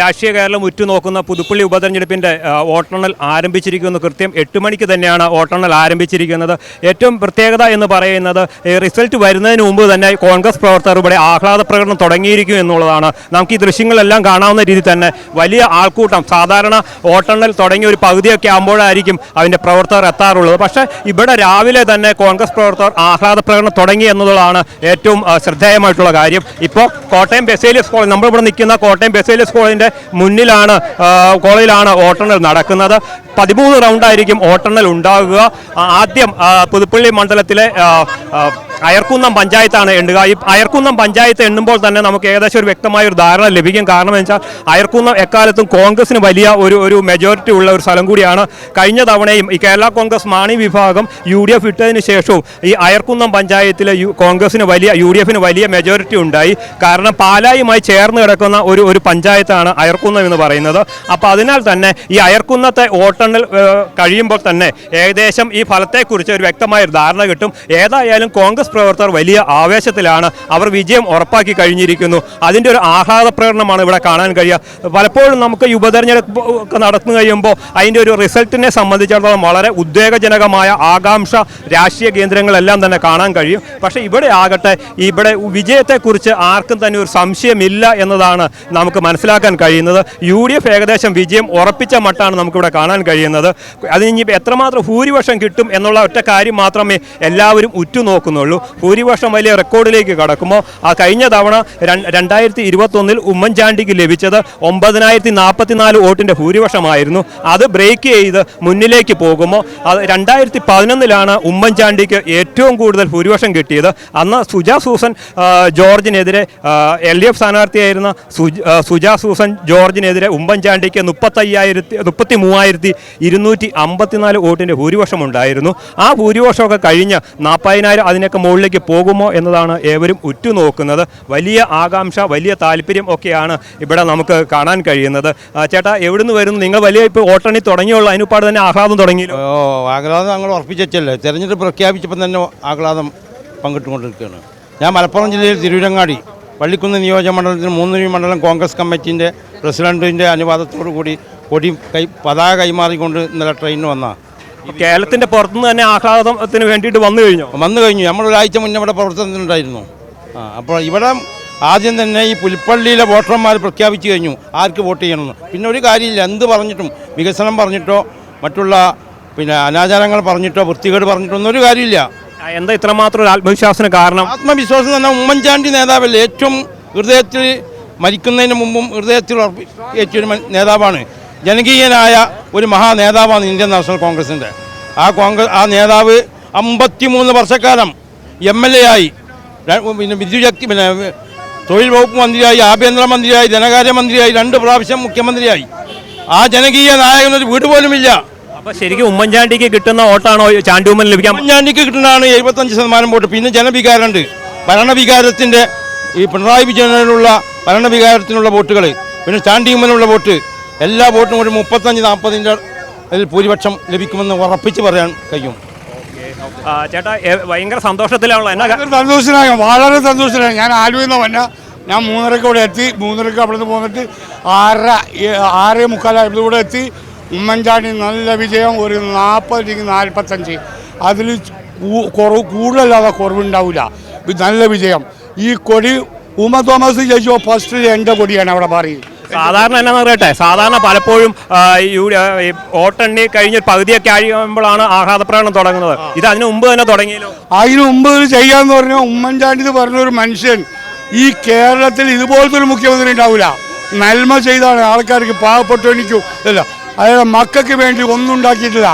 രാഷ്ട്രീയ കേരളം ഉറ്റുനോക്കുന്ന പുതുപ്പള്ളി ഉപതെരഞ്ഞെടുപ്പിൻ്റെ വോട്ടെണ്ണൽ ആരംഭിച്ചിരിക്കുന്നു. കൃത്യം 8 മണിക്ക് തന്നെയാണ് വോട്ടെണ്ണൽ ആരംഭിച്ചിരിക്കുന്നത്. ഏറ്റവും പ്രത്യേകത എന്ന് പറയുന്നത് റിസൾട്ട് വരുന്നതിന് മുമ്പ് തന്നെ കോൺഗ്രസ് പ്രവർത്തകർ ഇവിടെ ആഹ്ലാദ പ്രകടനം തുടങ്ങിയിരിക്കും എന്നുള്ളതാണ്. നമുക്ക് ഈ ദൃശ്യങ്ങളെല്ലാം കാണാവുന്ന രീതിയിൽ തന്നെ വലിയ ആൾക്കൂട്ടം, സാധാരണ വോട്ടെണ്ണൽ തുടങ്ങിയ ഒരു പകുതിയൊക്കെ ആകുമ്പോഴായിരിക്കും അതിൻ്റെ പ്രവർത്തകർ എത്താറുള്ളത്. പക്ഷേ ഇവിടെ രാവിലെ തന്നെ കോൺഗ്രസ് പ്രവർത്തകർ ആഹ്ലാദ പ്രകടനം തുടങ്ങി എന്നുള്ളതാണ് ഏറ്റവും ശ്രദ്ധേയമായിട്ടുള്ള കാര്യം. ഇപ്പോൾ കോട്ടയം ബസേലിയസ് കോളേജ്, നമ്മളിവിടെ നിൽക്കുന്ന കോട്ടയം ബസേലിയസ് കോളേജിൻ്റെ മുന്നിലാണ് കോളേജിലാണ് വോട്ടെണ്ണൽ നടക്കുന്നത്. 13 റൗണ്ടായിരിക്കും വോട്ടെണ്ണൽ ഉണ്ടാകുക. ആദ്യം പുതുപ്പള്ളി മണ്ഡലത്തിലെ അയർക്കുന്നം പഞ്ചായത്താണ് എണ്ണുക. ഈ അയർക്കുന്നം പഞ്ചായത്ത് എണ്ണുമ്പോൾ തന്നെ നമുക്ക് ഏകദേശം ഒരു വ്യക്തമായ ഒരു ധാരണ ലഭിക്കും. കാരണം എന്ന് വെച്ചാൽ അയർക്കുന്നം എക്കാലത്തും കോൺഗ്രസിന് വലിയ ഒരു മെജോറിറ്റി ഉള്ള ഒരു സ്ഥലം കൂടിയാണ്. കഴിഞ്ഞ തവണയും ഈ കേരള കോൺഗ്രസ് മാണി വിഭാഗം UDF ഇട്ടതിന് ശേഷവും ഈ അയർക്കുന്നം പഞ്ചായത്തിലെ കോൺഗ്രസിന് UDFന് വലിയ മെജോറിറ്റി ഉണ്ടായി. കാരണം പാലായുമായി ചേർന്ന് കിടക്കുന്ന ഒരു പഞ്ചായത്താണ് അയർക്കുന്നം എന്ന് പറയുന്നത്. അപ്പോൾ അതിനാൽ തന്നെ ഈ അയർക്കുന്നത്തെ വോട്ടെണ്ണൽ കഴിയുമ്പോൾ തന്നെ ഏകദേശം ഈ ഫലത്തെക്കുറിച്ച് ഒരു വ്യക്തമായ ഒരു ധാരണ കിട്ടും. ഏതായാലും കോൺഗ്രസ് പ്രവർത്തകർ വലിയ ആവേശത്തിലാണ്. അവർ വിജയം ഉറപ്പാക്കി കഴിഞ്ഞിരിക്കുന്നു. അതിൻ്റെ ഒരു ആഹ്ലാദ പ്രകടനമാണ് ഇവിടെ കാണാൻ കഴിയുക. പലപ്പോഴും നമുക്ക് ഈ ഉപതെരഞ്ഞെടുപ്പ് ഒക്കെ നടന്നു കഴിയുമ്പോൾ അതിൻ്റെ ഒരു റിസൾട്ടിനെ സംബന്ധിച്ചിടത്തോളം വളരെ ഉദ്വേഗജനകമായ ആകാംക്ഷ രാഷ്ട്രീയ കേന്ദ്രങ്ങളെല്ലാം തന്നെ കാണാൻ കഴിയും. പക്ഷേ ഇവിടെ ആകട്ടെ, ഇവിടെ വിജയത്തെക്കുറിച്ച് ആർക്കും തന്നെ ഒരു സംശയമില്ല എന്നതാണ് നമുക്ക് മനസ്സിലാക്കാൻ കഴിയുന്നത്. UDF ഏകദേശം വിജയം ഉറപ്പിച്ച മട്ടാണ് നമുക്കിവിടെ കാണാൻ കഴിയുന്നത്. അതിന് ഇനി എത്രമാത്രം ഭൂരിപക്ഷം കിട്ടും എന്നുള്ള ഒറ്റ കാര്യം മാത്രമേ എല്ലാവരും ഉറ്റുനോക്കുന്നുള്ളൂ. ഭൂരിപക്ഷം വലിയ റെക്കോർഡിലേക്ക് കടക്കുമോ? കഴിഞ്ഞ തവണ 2021 ഉമ്മൻചാണ്ടിക്ക് ലഭിച്ചത് 9044 വോട്ടിൻ്റെ ഭൂരിപക്ഷമായിരുന്നു. അത് ബ്രേക്ക് ചെയ്ത് മുന്നിലേക്ക് പോകുമോ? അത് 2011 ഉമ്മൻചാണ്ടിക്ക് ഏറ്റവും കൂടുതൽ ഭൂരിപക്ഷം കിട്ടിയത്. അന്ന് സുജാ സൂസൻ ജോർജിനെതിരെ LDF സ്ഥാനാർത്ഥിയായിരുന്ന സുജാ സൂസൻ ജോർജിനെതിരെ ഉമ്മൻചാണ്ടിക്ക് 33,254 വോട്ടിൻ്റെ ഭൂരിപക്ഷമുണ്ടായിരുന്നു. ആ ഭൂരിപക്ഷമൊക്കെ കഴിഞ്ഞ് 40,000 അതിനൊക്കെ മുകളിലേക്ക് പോകുമോ എന്നതാണ് ഏവരും ഉറ്റുനോക്കുന്നത്. വലിയ ആകാംക്ഷ, വലിയ താല്പര്യം ഒക്കെയാണ് ഇവിടെ നമുക്ക് കാണാൻ കഴിയുന്നത്. ചേട്ടാ, എവിടുന്ന് വരുന്നു? നിങ്ങൾ വലിയ ഇപ്പോൾ വോട്ടെണ്ണി തുടങ്ങിയുള്ളൂ, അതിനുപാട് തന്നെ ആഹ്ലാദം തുടങ്ങിയല്ലോ. ആഹ്ലാദം ഞങ്ങൾ ഉറപ്പിച്ചല്ലേ, തെരഞ്ഞെടുപ്പ് പ്രഖ്യാപിച്ചപ്പം തന്നെ ആഹ്ലാദം പങ്കിട്ടുകൊണ്ടിരിക്കുകയാണ്. ഞാൻ മലപ്പുറം ജില്ലയിൽ തിരൂരങ്ങാടി പള്ളിക്കുന്ന് നിയോജക മണ്ഡലത്തിൽ 3 മണ്ഡലം കോൺഗ്രസ് കമ്മിറ്റിൻ്റെ പ്രസിഡൻറ്റിൻ്റെ അനുവാദത്തോടു കൂടി പതാക കൈമാറിക്കൊണ്ട് ഇന്നലെ ട്രെയിനിന് വന്നാൽ കേരളത്തിൻ്റെ പുറത്തുനിന്ന് തന്നെ ആഹ്ലാദത്തിന് വേണ്ടിയിട്ട് വന്നു കഴിഞ്ഞു. നമ്മളൊരാഴ്ച മുന്നേ ഇവിടെ പ്രവർത്തനത്തിനുണ്ടായിരുന്നു. അപ്പോൾ ഇവിടെ ആദ്യം തന്നെ ഈ പുൽപ്പള്ളിയിലെ വോട്ടർമാർ പ്രഖ്യാപിച്ചു കഴിഞ്ഞു ആർക്ക് വോട്ട് ചെയ്യണമെന്ന്. പിന്നെ ഒരു കാര്യമില്ല, എന്ത് പറഞ്ഞിട്ടും, വികസനം പറഞ്ഞിട്ടോ മറ്റുള്ള അനാചാരങ്ങൾ പറഞ്ഞിട്ടോ വൃത്തികേട് പറഞ്ഞിട്ടോ ഒന്നും ഒരു കാര്യമില്ല. എന്താ ഇത്രമാത്രം ഒരു ആത്മവിശ്വാസത്തിന് കാരണം? ആത്മവിശ്വാസം തന്നെ ഉമ്മൻചാണ്ടി നേതാവല്ലേ, ഏറ്റവും ഹൃദയത്തിൽ മരിക്കുന്നതിന് മുമ്പും ഹൃദയത്തിൽ ഏറ്റവും നേതാവാണ്. ജനകീയനായ ഒരു മഹാനേതാവാണ് ഇന്ത്യൻ നാഷണൽ കോൺഗ്രസിൻ്റെ. ആ നേതാവ് 53 വർഷക്കാലം MLA ആയി, വിദ്യുശക്തി തൊഴിൽ വകുപ്പ് മന്ത്രിയായി, ആഭ്യന്തരമന്ത്രിയായി, ധനകാര്യമന്ത്രിയായി, 2 പ്രാവശ്യം മുഖ്യമന്ത്രിയായി. ആ ജനകീയ നായകനൊരു വീട് പോലുമില്ല. അപ്പോൾ ശരിക്കും ഉമ്മൻചാണ്ടിക്ക് കിട്ടുന്ന വോട്ടാണോ ചാണ്ടി ഉമ്മൻ ലഭിക്കാം? ഉമ്മൻചാണ്ടിക്ക് കിട്ടുന്നതാണ് 75% വോട്ട്. പിന്നെ ജനവികാരമുണ്ട്, ഭരണവികാരത്തിൻ്റെ ഈ പിണറായി വിജയനുള്ള ഭരണവികാരത്തിനുള്ള വോട്ടുകൾ, പിന്നെ ചാണ്ടി ഉമ്മനുള്ള വോട്ട്, എല്ലാ വോട്ടും ഒരു 35-40 ഭൂരിപക്ഷം ലഭിക്കുമെന്ന് ഉറപ്പിച്ച് പറയാൻ കഴിയും. ചേട്ടാ, ഭയങ്കര സന്തോഷത്തിലാണല്ലോ. സന്തോഷത്തിലാണ്, വളരെ സന്തോഷത്തിലാണ്. ഞാൻ ആലുവയിൽ നിന്ന് വന്ന, ഞാൻ 3:30 ഇവിടെ എത്തി. 3:30 അവിടെ നിന്ന് പോന്നിട്ട് 6:45 ഇവിടെ എത്തി. ഉമ്മൻചാണ്ടി നല്ല വിജയം, ഒരു 40-45, അതിൽ കൂടുതലല്ലാതെ കുറവുണ്ടാവില്ല. നല്ല വിജയം. ഈ കൊടി ഉമ്മ തോമസ് ജയിച്ചോ ഫസ്റ്റ് എൻ്റെ കൊടിയാണ് അവിടെ പറയുന്നത്. സാധാരണ എന്നാന്ന് പറയട്ടെ, സാധാരണ പലപ്പോഴും വോട്ടെണ്ണി കഴിഞ്ഞ് പകുതിയൊക്കെ കഴിയുമ്പോഴാണ് ആഹ്ലാദ പ്രകടനം തുടങ്ങുന്നത്. ഇത് അതിന് മുമ്പ് തന്നെ തുടങ്ങിയല്ലോ. അതിന് മുമ്പ് ചെയ്യാന്ന് പറഞ്ഞാൽ ഉമ്മൻചാണ്ടി പറഞ്ഞൊരു മനുഷ്യൻ ഈ കേരളത്തിൽ ഇതുപോലത്തെ ഒരു മുഖ്യമന്ത്രി ഉണ്ടാവില്ല. നന്മ ചെയ്താണ് ആൾക്കാർക്ക്, പാവപ്പെട്ടവനിക്കും അല്ല, അതായത് മക്കൾക്ക് വേണ്ടി ഒന്നും ഉണ്ടാക്കിയിട്ടില്ല.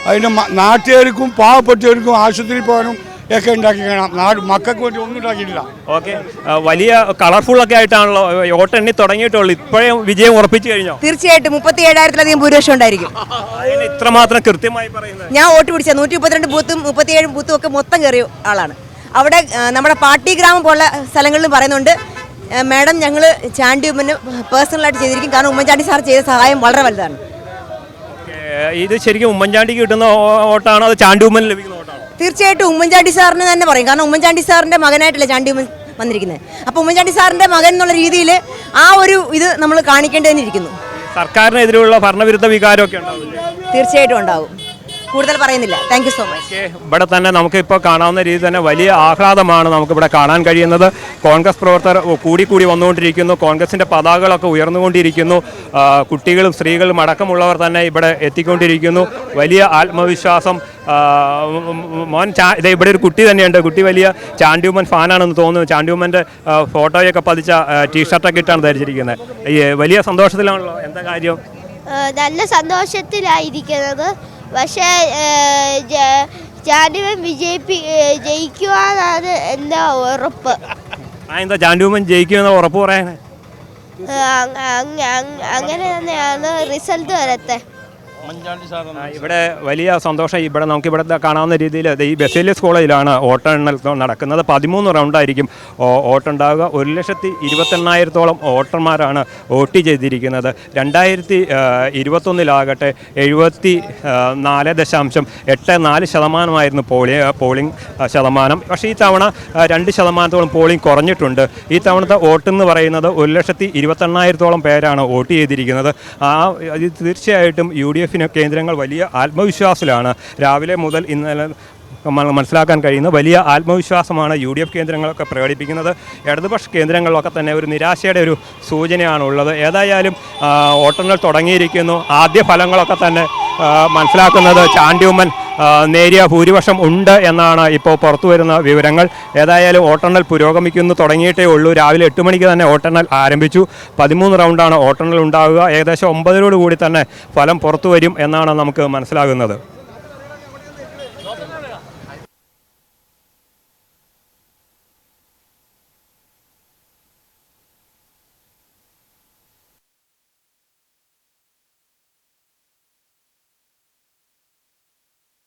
അതിന് നാട്ടുകാർക്കും പാവപ്പെട്ടവർക്കും ആശുപത്രിയിൽ പോകാനും ഒക്കെ ഉണ്ടാക്കി കാണാം. മക്കൾക്ക് വേണ്ടി ഒന്നും ഉണ്ടാക്കിയിട്ടില്ല. ഓക്കെ, വലിയ കളർഫുള്ളൊക്കെ ആയിട്ടാണല്ലോ വോട്ടെണ്ണി തുടങ്ങിയിട്ടുള്ളൂ. ഇപ്പോഴേ വിജയം ഉറപ്പിച്ചു കഴിഞ്ഞോ? തീർച്ചയായിട്ടും 37,000-ലധികം ഭൂരിപക്ഷം ഉണ്ടായിരിക്കും. ഇത്രമാത്രം കൃത്യമായി പറയുന്നത്? ഞാൻ വോട്ട് പിടിച്ച 132 ബൂത്തും 37 ബൂത്തും ഒക്കെ മൊത്തം കയറിയ ആളാണ്. അവിടെ നമ്മുടെ പാർട്ടി ഗ്രാമം പോലുള്ള സ്ഥലങ്ങളിലും പറയുന്നുണ്ട്, മാഡം ഞങ്ങൾ ചാണ്ടി ഉമ്മന് പേഴ്സണലായിട്ട് ചെയ്തിരിക്കും, കാരണം ഉമ്മൻചാണ്ടി സാർ ചെയ്ത സഹായം വളരെ വലുതാണ്. ഇത് ശരിക്കും ഉമ്മൻചാണ്ടിക്ക് കിട്ടുന്ന വോട്ടാണോ അത് ചാണ്ടി ഉമ്മന് ലഭിക്കുന്ന വോട്ടാണോ? തീർച്ചയായിട്ടും ഉമ്മൻചാണ്ടി സാറിന് തന്നെ പറയും, കാരണം ഉമ്മൻചാണ്ടി സാറിൻ്റെ മകനായിട്ടല്ലേ ചാണ്ടി ഉമ്മൻ വന്നിരിക്കുന്നത്. അപ്പോൾ ഉമ്മൻചാണ്ടി സാറിൻ്റെ മകൻ എന്നുള്ള രീതിയിൽ ആ ഒരു ഇത് നമ്മൾ കാണിക്കേണ്ടതിനിരിക്കുന്നു. സർക്കാരിനെതിരെയുള്ള ഭരണവിരുദ്ധ വികാരമൊക്കെ ഉണ്ടാവില്ലേ? തീർച്ചയായിട്ടും ഉണ്ടാവും. കൂടുതൽ പറയുന്നില്ല. Thank you so much. ഇവിടെ തന്നെ നമുക്കിപ്പോൾ കാണാവുന്ന രീതിയിൽ തന്നെ വലിയ ആഹ്ലാദമാണ് നമുക്കിവിടെ കാണാൻ കഴിയുന്നത്. കോൺഗ്രസ് പ്രവർത്തകർ കൂടി വന്നുകൊണ്ടിരിക്കുന്നു. കോൺഗ്രസിൻ്റെ പതാകകളൊക്കെ ഉയർന്നുകൊണ്ടിരിക്കുന്നു. കുട്ടികളും സ്ത്രീകളും അടക്കമുള്ളവർ തന്നെ ഇവിടെ എത്തിക്കൊണ്ടിരിക്കുന്നു. വലിയ ആത്മവിശ്വാസം. മോൻ ഇവിടെ ഒരു കുട്ടി തന്നെയുണ്ട്. കുട്ടി വലിയ ചാണ്ടിയുമ്മൻ ഫാനാണെന്ന് തോന്നുന്നു. ചാണ്ടിയുമ്മൻ്റെ ഫോട്ടോയൊക്കെ പതിച്ച ടീഷർട്ടൊക്കെ ഇട്ടാണ് ധരിച്ചിരിക്കുന്നത്. വലിയ സന്തോഷത്തിലാണല്ലോ. എന്താ കാര്യം? നല്ല സന്തോഷത്തിലായിരിക്കുന്നത്. പക്ഷേ ചാണ്ടിയുമ്മൻ ജയിക്കുവാനാണ് എൻ്റെ ഉറപ്പ്. എന്താ ചാണ്ടിയുമ്മൻ ജയിക്കുമെന്ന് ഉറപ്പ് പറയാനേ? അങ്ങനെ തന്നെയാണ് റിസൾട്ട് വരത്തെ. ഇവിടെ വലിയ സന്തോഷം. ഇവിടെ നമുക്കിവിടെ കാണാവുന്ന രീതിയിൽ ഈ ബസേലിയസ് കോളേജിലാണ് വോട്ടെണ്ണൽ നടക്കുന്നത്. 13 റൗണ്ടായിരിക്കും വോട്ടുണ്ടാവുക. 1,28,000-ഓളം വോട്ടർമാരാണ് വോട്ട് ചെയ്തിരിക്കുന്നത്. 2021 74.84% പോളിംഗ് ശതമാനം. പക്ഷേ ഈ തവണ 2% പോളിംഗ് കുറഞ്ഞിട്ടുണ്ട്. ഈ തവണത്തെ വോട്ടെന്ന് പറയുന്നത് 1,28,000-ഓളം പേരാണ് വോട്ട് ചെയ്തിരിക്കുന്നത്. തീർച്ചയായിട്ടും UDF കേന്ദ്രങ്ങൾ വലിയ ആത്മവിശ്വാസത്തിലാണ്. രാവിലെ മുതൽ ഇന്നലെ മനസ്സിലാക്കാൻ കഴിയുന്ന വലിയ ആത്മവിശ്വാസമാണ് UDF കേന്ദ്രങ്ങളൊക്കെ പ്രകടിപ്പിക്കുന്നത്. ഇടതുപക്ഷ കേന്ദ്രങ്ങളിലൊക്കെ തന്നെ ഒരു നിരാശയുടെ ഒരു സൂചനയാണുള്ളത്. ഏതായാലും വോട്ടെണ്ണൽ തുടങ്ങിയിരിക്കുന്നു. ആദ്യ ഫലങ്ങളൊക്കെ തന്നെ മനസ്സിലാക്കുന്നത് ചാണ്ടിയുമ്മൻ നേരിയ ഭൂരിപക്ഷം ഉണ്ട് എന്നാണ് ഇപ്പോൾ പുറത്തു വരുന്ന വിവരങ്ങൾ. ഏതായാലും വോട്ടെണ്ണൽ പുരോഗമിക്കുന്നു. തുടങ്ങിയിട്ടേ ഉള്ളൂ. രാവിലെ 8 മണിക്ക് തന്നെ വോട്ടെണ്ണൽ ആരംഭിച്ചു. 13 റൗണ്ടാണ് വോട്ടെണ്ണൽ ഉണ്ടാവുക. ഏകദേശം 9 കൂടി തന്നെ ഫലം പുറത്തു വരും എന്നാണ് നമുക്ക് മനസ്സിലാകുന്നത്.